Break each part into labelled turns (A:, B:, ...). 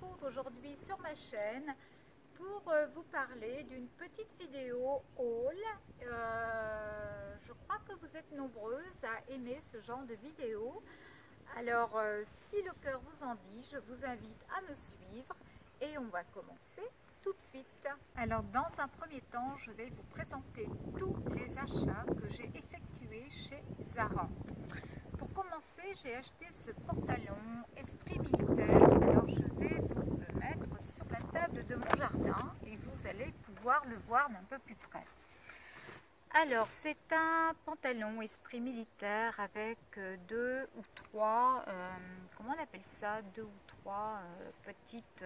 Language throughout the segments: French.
A: retrouve aujourd'hui sur ma chaîne pour vous parler d'une petite vidéo haul. Je crois que vous êtes nombreuses à aimer ce genre de vidéo. Alors si le cœur vous en dit, je vous invite à me suivre et on va commencer tout de suite. Alors dans un premier temps, je vais vous présenter tous les achats que j'ai effectués chez Zara. Pour commencer, j'ai acheté ce pantalon Esprit Militaire. Alors je vais vous le mettre sur la table de mon jardin et vous allez pouvoir le voir d'un peu plus près. Alors c'est un pantalon Esprit Militaire avec deux ou trois, comment on appelle ça, deux ou trois petites,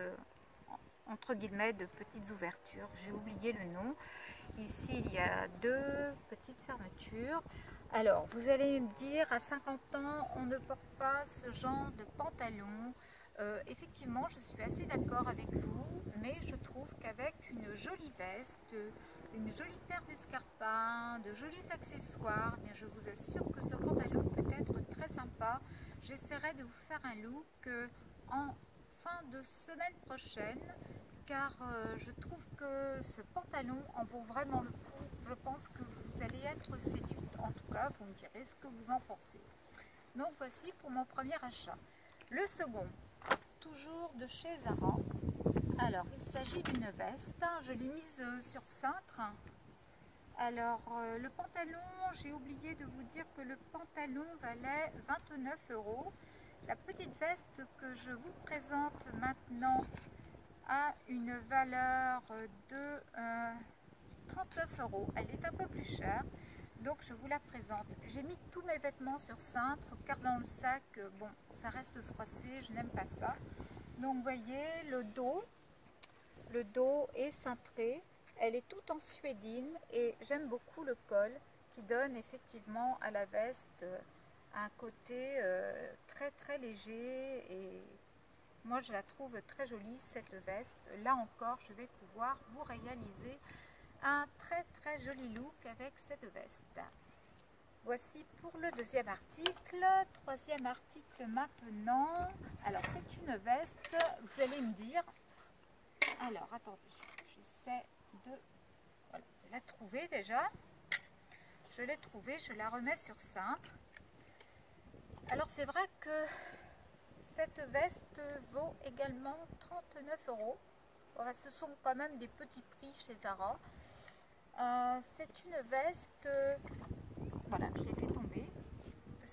A: entre guillemets, de petites ouvertures. J'ai oublié le nom. Ici il y a deux petites fermetures. Alors, vous allez me dire, à 50 ans, on ne porte pas ce genre de pantalon. Effectivement, je suis assez d'accord avec vous, mais je trouve qu'avec une jolie veste, une jolie paire d'escarpins, de jolis accessoires, eh bien, je vous assure que ce pantalon peut être très sympa. J'essaierai de vous faire un look en fin de semaine prochaine, car je trouve que ce pantalon en vaut vraiment le coup. Je pense que vous allez être séduite. En tout cas, vous me direz ce que vous en pensez. Donc voici pour mon premier achat. Le second, toujours de chez Zara. Alors, il s'agit d'une veste. Je l'ai mise sur cintre. Alors, le pantalon, j'ai oublié de vous dire que le pantalon valait 29 €. La petite veste que je vous présente maintenant a une valeur de 39 €. Elle est un peu plus chère, donc je vous la présente. J'ai mis tous mes vêtements sur cintre, car dans le sac, bon, ça reste froissé, je n'aime pas ça. Donc vous voyez, le dos est cintré, elle est toute en suédine et j'aime beaucoup le col qui donne effectivement à la veste un côté très léger, et moi je la trouve très jolie cette veste. Là encore, je vais pouvoir vous réaliser un très joli look avec cette veste. Voici pour le deuxième article. Troisième article maintenant. Alors c'est une veste, vous allez me dire, alors attendez, j'essaie voilà, de la trouver déjà. Je l'ai trouvée, je la remets sur cintre. Alors c'est vrai que cette veste vaut également 39 €. Voilà, ce sont quand même des petits prix chez Zara. C'est une veste, voilà, je l'ai fait tomber.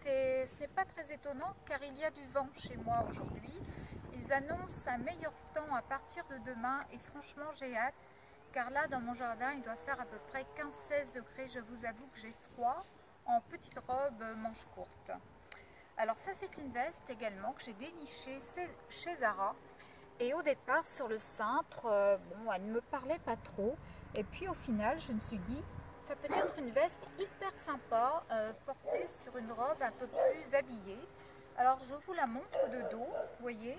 A: Ce n'est pas très étonnant car il y a du vent chez moi aujourd'hui. Ils annoncent un meilleur temps à partir de demain et franchement j'ai hâte, car là dans mon jardin il doit faire à peu près 15-16 degrés. Je vous avoue que j'ai froid en petite robe manche courte. Alors ça c'est une veste également que j'ai dénichée chez Zara. Et au départ sur le cintre, bon, elle ne me parlait pas trop. Et puis au final, je me suis dit, ça peut être une veste hyper sympa, portée sur une robe un peu plus habillée. Alors je vous la montre de dos, vous voyez,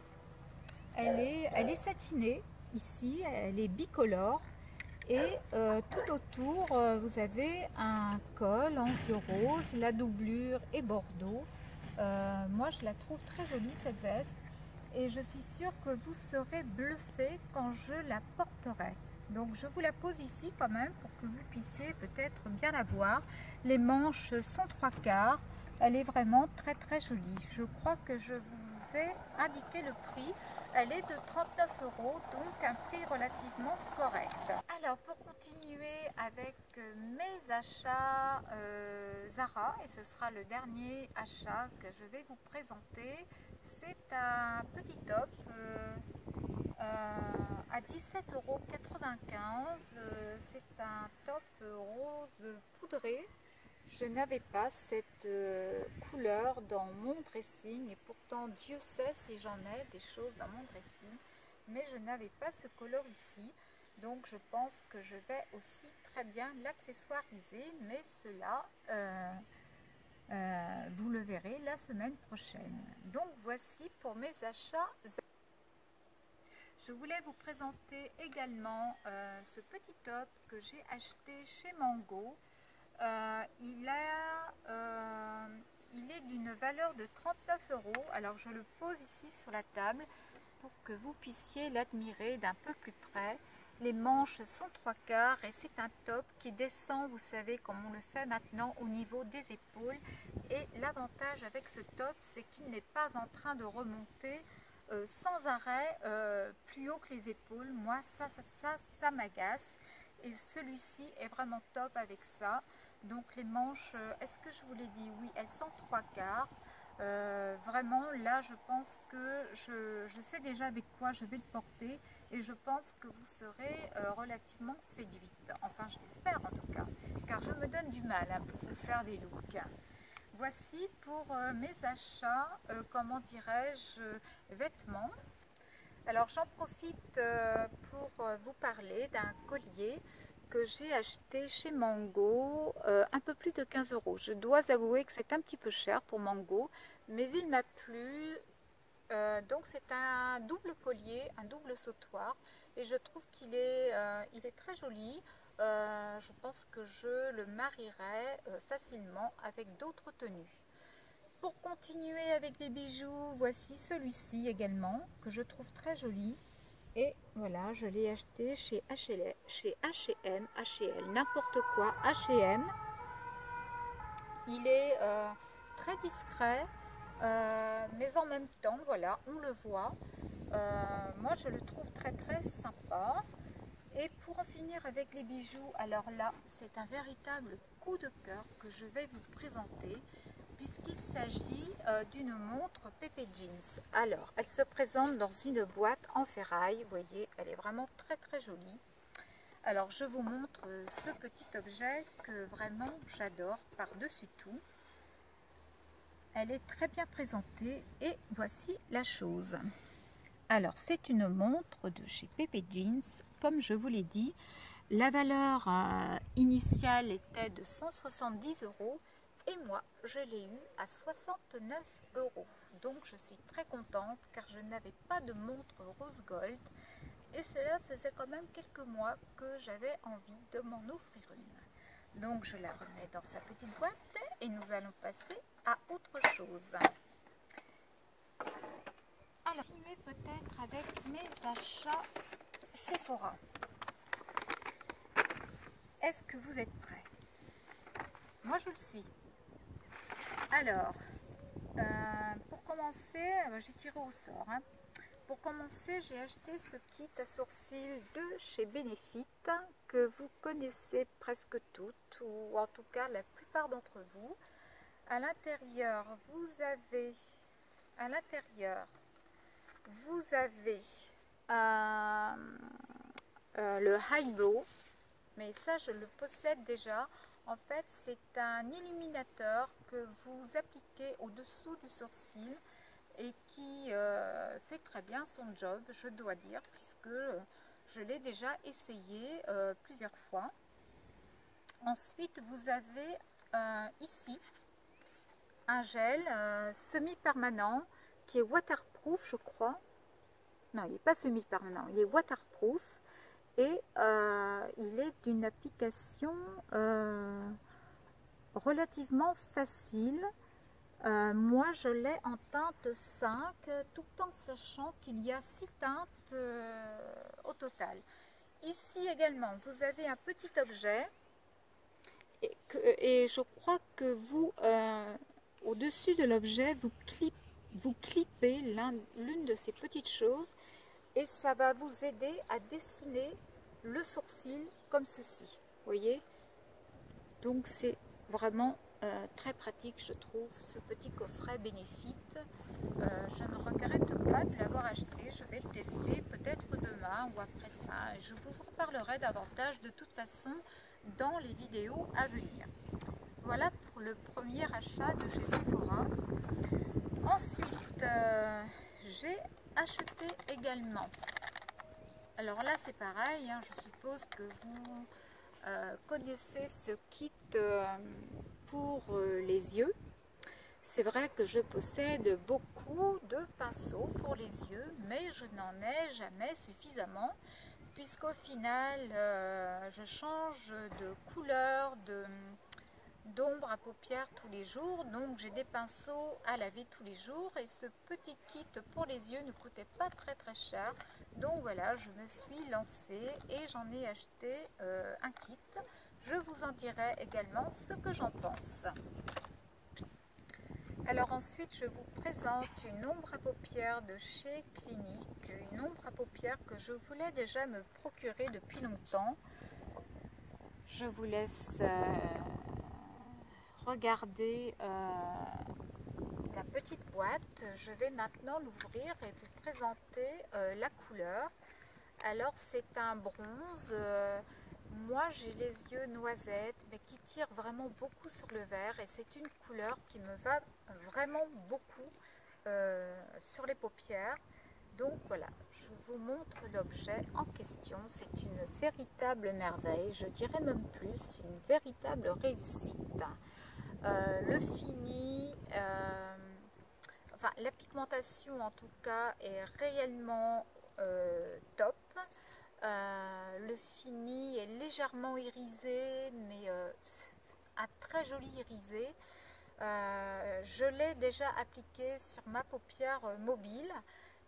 A: elle est satinée ici, elle est bicolore. Et tout autour, vous avez un col en vieux rose, la doublure est bordeaux. Moi je la trouve très jolie cette veste. Et je suis sûre que vous serez bluffé quand je la porterai. Donc je vous la pose ici quand même pour que vous puissiez peut-être bien la voir. Les manches sont 3/4. Elle est vraiment très jolie. Je crois que je vous ai indiqué le prix. Elle est de 39 €, donc un prix relativement correct. Alors pour continuer avec mes achats Zara, et ce sera le dernier achat que je vais vous présenter, c'est un petit top à 17,95 €. C'est un top rose poudré. Je n'avais pas cette couleur dans mon dressing, et pourtant Dieu sait si j'en ai des choses dans mon dressing, mais je n'avais pas ce color ici. Donc je pense que je vais aussi très bien l'accessoiriser, mais cela vous le verrez la semaine prochaine. Donc voici pour mes achats. Je voulais vous présenter également ce petit top que j'ai acheté chez Mango. Il est d'une valeur de 39 €. Alors je le pose ici sur la table pour que vous puissiez l'admirer d'un peu plus près. Les manches sont 3/4 et c'est un top qui descend, vous savez, comme on le fait maintenant au niveau des épaules. Et l'avantage avec ce top, c'est qu'il n'est pas en train de remonter sans arrêt plus haut que les épaules. Moi, ça m'agace. Et celui-ci est vraiment top avec ça. Donc les manches, est-ce que je vous l'ai dit? Oui, elles sont 3/4. Vraiment, là, je pense que je sais déjà avec quoi je vais le porter et je pense que vous serez relativement séduite. Enfin, je l'espère en tout cas, car je me donne du mal pour vous faire des looks. Voici pour mes achats, comment dirais-je, vêtements. Alors, j'en profite pour vous parler d'un collier que j'ai acheté chez Mango, un peu plus de 15 €. Je dois avouer que c'est un petit peu cher pour Mango, mais il m'a plu. Donc c'est un double collier, un double sautoir, et je trouve qu'il est, il est très joli. Je pense que je le marierai facilement avec d'autres tenues. Pour continuer avec les bijoux, voici celui-ci également, que je trouve très joli. Et voilà, je l'ai acheté chez H&M, n'importe quoi, H&M. Il est très discret, mais en même temps, voilà, on le voit. Moi, je le trouve très très sympa. Et pour en finir avec les bijoux, alors là, c'est un véritable coup de cœur que je vais vous présenter, puisqu'il s'agit d'une montre Pepe Jeans. Alors, elle se présente dans une boîte en ferraille, vous voyez, elle est vraiment très très jolie. Alors, je vous montre ce petit objet que vraiment j'adore par-dessus tout. Elle est très bien présentée et voici la chose. Alors, c'est une montre de chez Pepe Jeans, comme je vous l'ai dit. La valeur initiale était de 170 €. Et moi, je l'ai eu à 69 €. Donc, je suis très contente car je n'avais pas de montre rose gold. Et cela faisait quand même quelques mois que j'avais envie de m'en offrir une. Donc, je la remets dans sa petite boîte et nous allons passer à autre chose. Alors, je vais peut-être avec mes achats Sephora. Est-ce que vous êtes prêts? Moi, je le suis. Alors, pour commencer, j'ai tiré au sort. Pour commencer, j'ai acheté ce kit à sourcils de chez Benefit que vous connaissez presque toutes, ou en tout cas la plupart d'entre vous. À l'intérieur, vous avez, le Highbrow, mais ça je le possède déjà. En fait, c'est un illuminateur que vous appliquez au-dessous du sourcil et qui fait très bien son job, je dois dire, puisque je l'ai déjà essayé plusieurs fois. Ensuite, vous avez ici un gel semi-permanent qui est waterproof, je crois. Non, il n'est pas semi-permanent, il est waterproof. Et il est d'une application relativement facile. Moi, je l'ai en teinte 5, tout en sachant qu'il y a 6 teintes au total. Ici également, vous avez un petit objet et je crois que vous, au-dessus de l'objet, vous clippez l'une de ces petites choses et ça va vous aider à dessiner le sourcil comme ceci, vous voyez. Donc c'est vraiment très pratique, je trouve, ce petit coffret Benefit. Je ne regrette pas de l'avoir acheté, je vais le tester peut-être demain ou après-demain. Je vous en parlerai davantage de toute façon dans les vidéos à venir. Voilà pour le premier achat de chez Sephora. Ensuite, j'ai acheté également, alors là c'est pareil, je suppose que vous connaissez ce kit pour les yeux. C'est vrai que je possède beaucoup de pinceaux pour les yeux, mais je n'en ai jamais suffisamment, puisqu'au final je change de couleur, d'ombre à paupières tous les jours, donc j'ai des pinceaux à laver tous les jours et ce petit kit pour les yeux ne coûtait pas très cher, donc voilà, je me suis lancée et j'en ai acheté un kit. Je vous en dirai également ce que j'en pense. Alors ensuite, je vous présente une ombre à paupières de chez Clinique, une ombre à paupières que je voulais déjà me procurer depuis longtemps. Je vous laisse regarder la petite boîte. Je vais maintenant l'ouvrir et vous présenter la couleur. Alors c'est un bronze. Moi j'ai les yeux noisettes mais qui tire vraiment beaucoup sur le vert et c'est une couleur qui me va vraiment beaucoup sur les paupières. Donc voilà, je vous montre l'objet en question. C'est une véritable merveille, je dirais même plus, une véritable réussite. Le fini, enfin la pigmentation en tout cas est réellement top. Le fini est légèrement irisé, mais un très joli irisé. Je l'ai déjà appliqué sur ma paupière mobile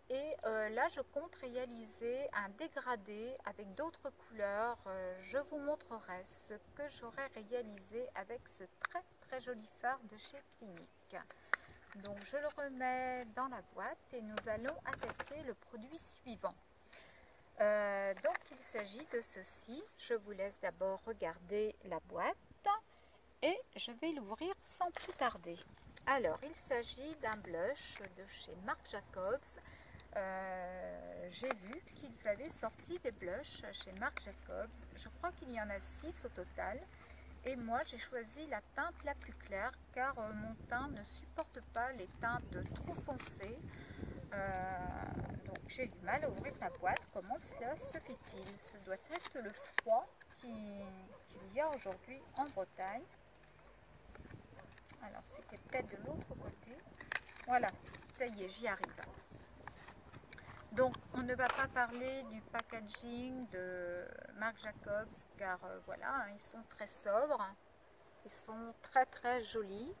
A: et là je compte réaliser un dégradé avec d'autres couleurs. Je vous montrerai ce que j'aurai réalisé avec ce très joli fard de chez Clinique. Donc je le remets dans la boîte et nous allons attaquer le produit suivant. Donc il s'agit de ceci. Je vous laisse d'abord regarder la boîte et je vais l'ouvrir sans plus tarder. Alors il s'agit d'un blush de chez Marc Jacobs. J'ai vu qu'ils avaient sorti des blushs chez Marc Jacobs. Je crois qu'il y en a 6 au total. Et moi j'ai choisi la teinte la plus claire car mon teint ne supporte pas les teintes trop foncées. Donc j'ai du mal à ouvrir la boîte. Comment cela se fait-il? Ce doit être le froid qu'il y a aujourd'hui en Bretagne. Alors c'était peut-être de l'autre côté. Voilà, ça y est, j'y arrive. Donc on ne va pas parler du packaging de Marc Jacobs car voilà, hein, ils sont très sobres, ils sont très jolis.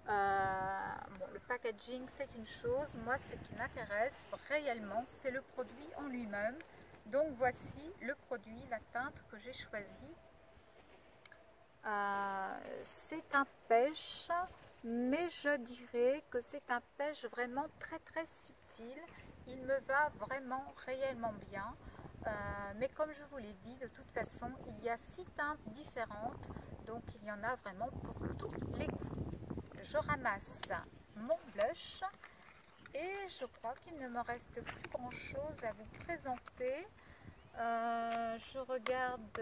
A: Bon, le packaging c'est une chose, moi ce qui m'intéresse réellement c'est le produit en lui-même. Donc voici le produit, la teinte que j'ai choisie. C'est un pêche, mais je dirais que c'est un pêche vraiment très subtil. Il me va vraiment réellement bien. Mais comme je vous l'ai dit, de toute façon, il y a 6 teintes différentes, donc il y en a vraiment pour tous les goûts. Je ramasse mon blush et je crois qu'il ne me reste plus grand chose à vous présenter. Je regarde,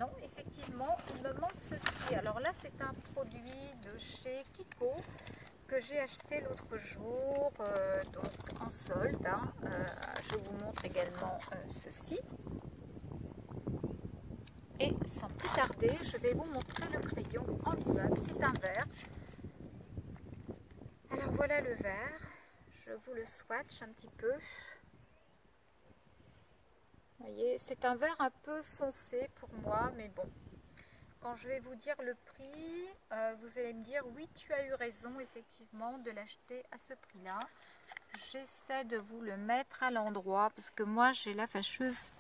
A: non, effectivement, il me manque ceci. Alors là, c'est un produit de chez Kiko que j'ai acheté l'autre jour, donc en solde. Hein. Je vous montre également ceci. Et sans plus tarder, je vais vous montrer le crayon en lui-même. C'est un vert. Alors voilà le vert. Je vous le swatch un petit peu. Vous voyez, c'est un vert un peu foncé pour moi, mais bon. Quand je vais vous dire le prix, vous allez me dire oui, tu as eu raison effectivement de l'acheter à ce prix-là. J'essaie de vous le mettre à l'endroit parce que moi j'ai la fâcheuse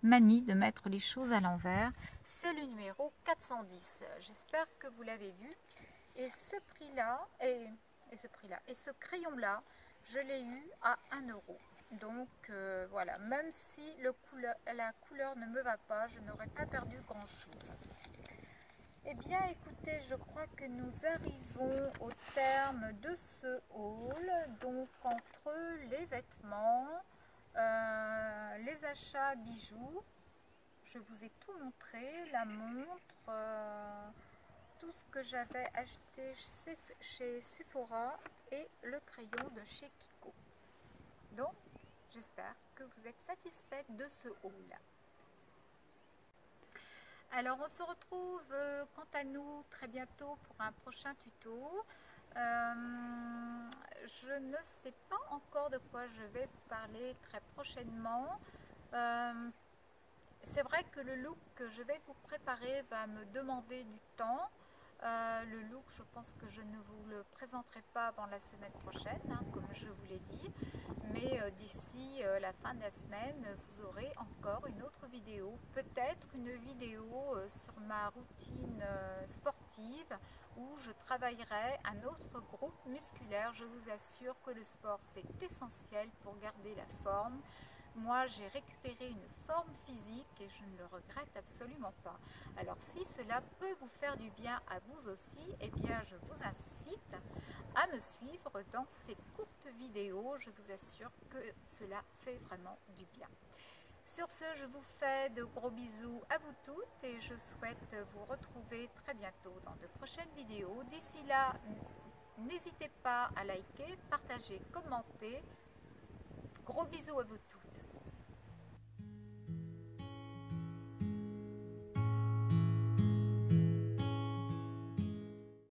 A: manie de mettre les choses à l'envers. C'est le numéro 410. J'espère que vous l'avez vu. Et ce prix-là, et ce crayon-là, je l'ai eu à 1 €. Donc voilà, même si la couleur ne me va pas, je n'aurais pas perdu grand-chose. Eh bien écoutez, je crois que nous arrivons au terme de ce haul. Donc entre les vêtements, les achats bijoux, je vous ai tout montré, la montre, tout ce que j'avais acheté chez Sephora et le crayon de chez Kiko. Donc j'espère que vous êtes satisfaite de ce haul. Alors on se retrouve quant à nous très bientôt pour un prochain tuto. Je ne sais pas encore de quoi je vais parler très prochainement. C'est vrai que le look que je vais vous préparer va me demander du temps. Le look, je pense que je ne vous le présenterai pas avant la semaine prochaine, hein, comme je vous l'ai dit. Mais d'ici la fin de la semaine, vous aurez encore une autre vidéo. Peut-être une vidéo sur ma routine sportive où je travaillerai un autre groupe musculaire. Je vous assure que le sport, c'est essentiel pour garder la forme. Moi, j'ai récupéré une forme physique et je ne le regrette absolument pas. Alors, si cela peut vous faire du bien à vous aussi, eh bien, je vous incite à me suivre dans ces courtes vidéos. Je vous assure que cela fait vraiment du bien. Sur ce, je vous fais de gros bisous à vous toutes et je souhaite vous retrouver très bientôt dans de prochaines vidéos. D'ici là, n'hésitez pas à liker, partager, commenter. Gros bisous à vous tous.